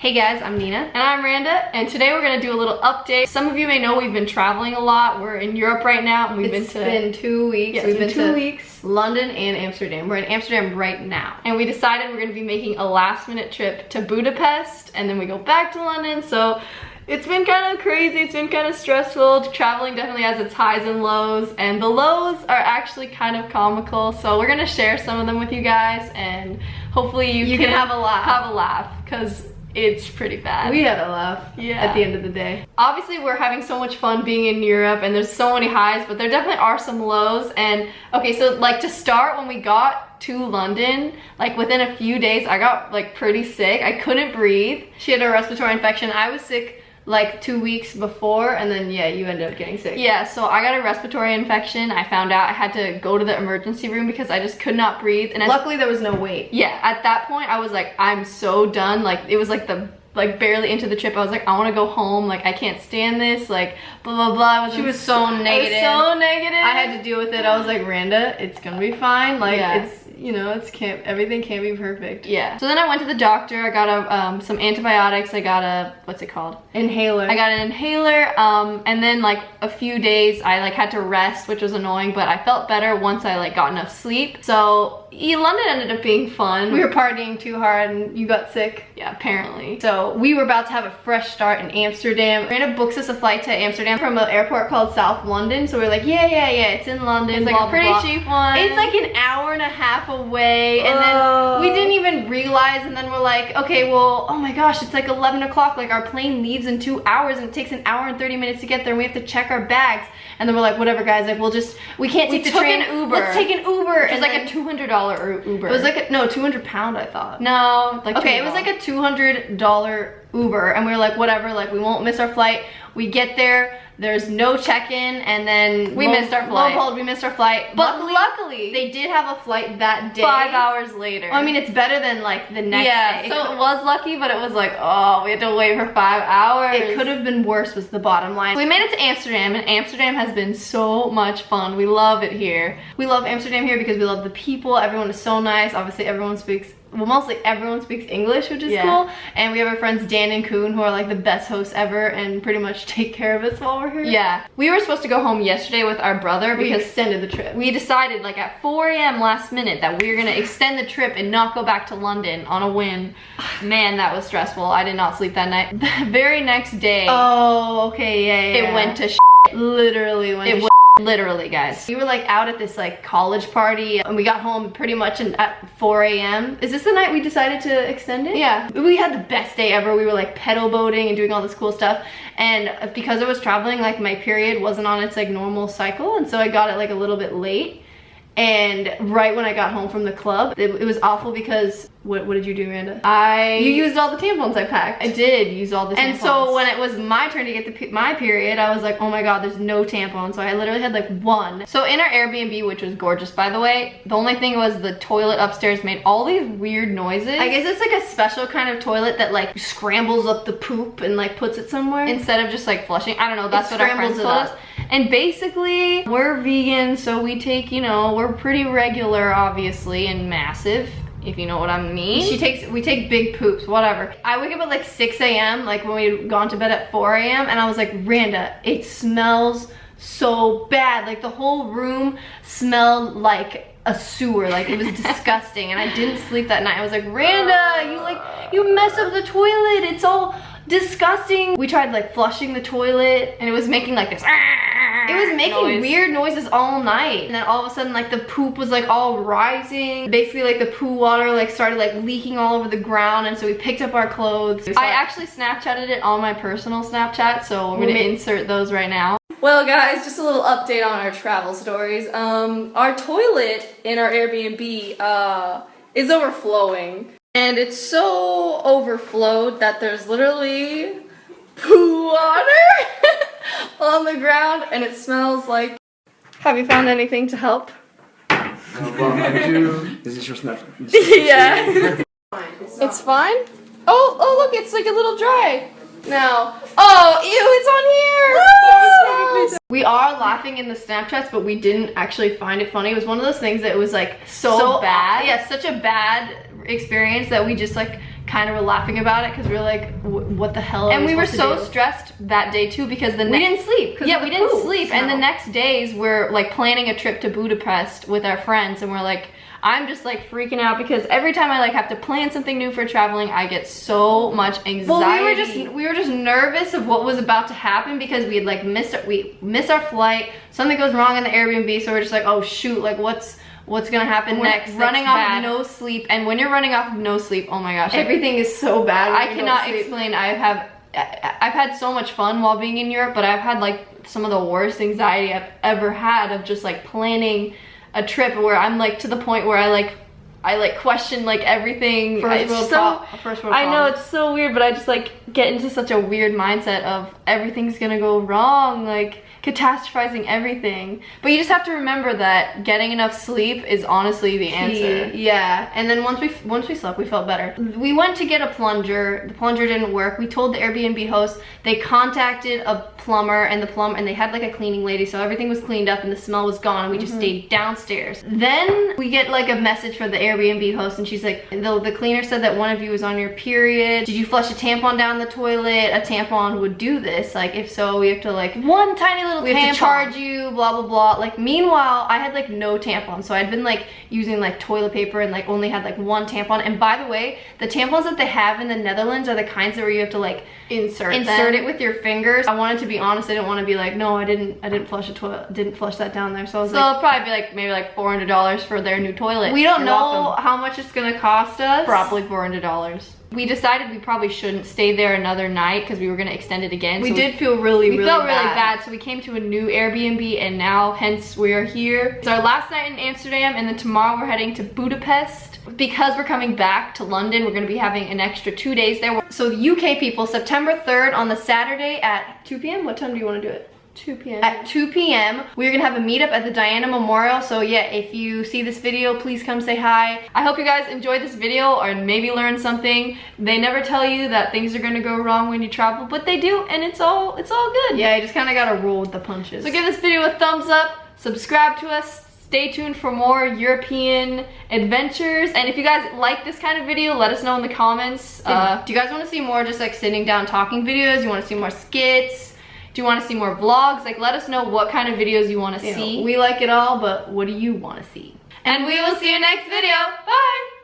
Hey guys, I'm Nina. And I'm Randa, and today we're gonna do a little update. Some of you may know we've been traveling a lot. We're in Europe right now, and It's been 2 weeks. Yeah, we've been 2 to weeks. London and Amsterdam. We're in Amsterdam right now. And we decided we're gonna be making a last minute trip to Budapest, and then we go back to London, so it's been kind of crazy, it's been kind of stressful. Traveling definitely has its highs and lows, and the lows are actually kind of comical, so we're gonna share some of them with you guys, and hopefully you can have a laugh. because it's pretty bad. We had a laugh at the end of the day. Obviously, we're having so much fun being in Europe, and there's so many highs, but there definitely are some lows. And okay, so like to start, when we got to London, like within a few days, I got like pretty sick. I couldn't breathe. She had a respiratory infection. I was sick like 2 weeks before, and then yeah, you ended up getting sick. Yeah, so I got a respiratory infection. I found out I had to go to the emergency room because I just could not breathe. And luckily there was no wait. Yeah, at that point I was like, I'm so done. Like it was like barely into the trip. I was like, I want to go home. Like I can't stand this. Like blah blah blah. She was so negative. I was so negative. I had to deal with it. I was like, Randa, it's gonna be fine. Like yeah. it's, you know, everything can't be perfect. Yeah. So then I went to the doctor. I got some antibiotics. I got a, what's it called? Inhaler. I got an inhaler. And then like a few days I like had to rest, which was annoying, but I felt better once I like got enough sleep. So London ended up being fun. We were partying too hard and you got sick. Yeah, apparently. So we were about to have a fresh start in Amsterdam. Randa books us a flight to Amsterdam from an airport called South London. So we're like, yeah, it's in London. It's like blah, a pretty blah, cheap one. It's like an hour and a half away, and then we didn't even realize, and then we're like, okay, well, oh my gosh, it's like 11 o'clock, like our plane leaves in 2 hours and it takes an hour and 30 minutes to get there, and we have to check our bags. And then we're like, whatever guys, like we can't take the train. An Uber. Let's take an Uber. It was like a $200 Uber. It was like no, 200 pound, I thought. No, like okay, it was like a $200 Uber, and we were like, whatever, like we won't miss our flight. We get there, there's no check-in, and then we missed our flight. We missed our flight. But luckily they did have a flight that day. 5 hours later. I mean, it's better than like the next day. So it was lucky, but it was like, oh, we had to wait for 5 hours. It could have been worse, was the bottom line. We made it to Amsterdam, and Amsterdam has been so much fun. We love it here. We love Amsterdam here because we love the people. Everyone is so nice. Obviously, mostly everyone speaks English, which is cool. And we have our friends Dan and Koon, who are like the best hosts ever and pretty much take care of us while we're here. Yeah. We were supposed to go home yesterday with our brother because we extended the trip. We decided like at 4 a.m. last minute that we were gonna extend the trip and not go back to London on a whim. Man, that was stressful. I did not sleep that night. The very next day. Oh, okay, yeah. It went to literally went to literally, guys. We were like out at this like college party, and we got home pretty much at 4 a.m. Is this the night we decided to extend it? Yeah. We had the best day ever. We were like pedal boating and doing all this cool stuff. And because I was traveling, like my period wasn't on its like normal cycle, and so I got it like a little bit late. And right when I got home from the club, it was awful because what did you do, Randa? You used all the tampons I packed. I did use all the tampons. And so when it was my turn to get my period, I was like, oh my god, there's no tampon. So I literally had like one. So in our Airbnb, which was gorgeous by the way, the only thing was the toilet upstairs made all these weird noises. I guess it's like a special kind of toilet that like scrambles up the poop and like puts it somewhere. Instead of just like flushing. I don't know, that's what our friends told us. And basically, we're vegan, so we take, you know, we're pretty regular, obviously, and massive, if you know what I mean. We take big poops, whatever. I wake up at like 6 a.m., like when we'd gone to bed at 4 a.m., and I was like, Randa, it smells so bad. Like the whole room smelled like a sewer. Like it was disgusting, and I didn't sleep that night. I was like, Randa, you messed up the toilet. It's all disgusting. We tried like flushing the toilet, and it was making like this. It was making weird noises all night, and then all of a sudden like the poop was like all rising. Basically like the poo water like started like leaking all over the ground, and so we picked up our clothes. I actually Snapchatted it on my personal Snapchat, so I'm gonna insert those right now. Well guys, just a little update on our travel stories. Our toilet in our Airbnb is overflowing, and it's so overflowed that there's literally poo water on the ground, and it smells like... Have you found anything to help? Well, I do. Is this your snap? Yeah. It's fine? Oh, look, it's like a little dry now. Oh, ew, it's on here! We are laughing in the Snapchats, but we didn't actually find it funny. It was one of those things that was like so bad. Yeah, such a bad experience that we just like kind of were laughing about it because we were like, what the hell? And we were so stressed that day too because we didn't sleep. Yeah, we didn't sleep. And the next days we're like planning a trip to Budapest with our friends, and we're like, I'm just like freaking out because every time I like have to plan something new for traveling, I get so much anxiety. Well, we were just nervous of what was about to happen because we had like missed our flight. Something goes wrong in the Airbnb, so we're just like, oh shoot, like what's gonna happen next? Running off of no sleep, and when you're running off of no sleep, oh my gosh, everything is so bad. I cannot explain. I've had so much fun while being in Europe, but I've had like some of the worst anxiety I've ever had of just like planning a trip where I'm like to the point where I question like everything. First world I know it's so weird, but I just like get into such a weird mindset of everything's gonna go wrong, like catastrophizing everything. But you just have to remember that getting enough sleep is honestly the answer. Yeah, and then once we slept, we felt better. We went to get a plunger. The plunger didn't work. We told the Airbnb host. They contacted a plumber, and they had like a cleaning lady, so everything was cleaned up and the smell was gone, and we just stayed downstairs. Then we get like a message from the Airbnb host, and she's like, the cleaner said that one of you was on your period. Did you flush a tampon down the toilet? A tampon would do this. Like, if so, we have to like one tiny little we have to charge you, blah blah blah. Like, meanwhile, I had like no tampon, so I'd been like using like toilet paper and like only had like one tampon. And by the way, the tampons that they have in the Netherlands are the kinds where you have to like insert it with your fingers. I wanted to be honest. I didn't want to be like, no, I didn't flush that down there. So I was like, it'll probably be like maybe like $400 for their new toilet. We don't know how much it's gonna cost us. Probably $400. We decided we probably shouldn't stay there another night because we were gonna extend it again. We did feel really bad, so we came to a new Airbnb, and now hence we are here. It's our last night in Amsterdam, and then tomorrow we're heading to Budapest. Because we're coming back to London, we're gonna be having an extra 2 days there. So UK people, September 3rd on the Saturday at 2 p.m. What time do you want to do it? 2 p.m. At 2 p.m. we're gonna have a meetup at the Diana Memorial. So yeah, if you see this video, please come say hi. I hope you guys enjoyed this video or maybe learned something. They never tell you that things are gonna go wrong when you travel, but they do, and it's all good. Yeah, you just kind of gotta roll with the punches. So give this video a thumbs up, subscribe to us, stay tuned for more European adventures, and if you guys like this kind of video, let us know in the comments. Do you guys want to see more just like sitting down talking videos? You want to see more skits? Do you want to see more vlogs? Like, let us know what kind of videos you want to see. We like it all, but what do you want to see? And we will see you next video. Bye!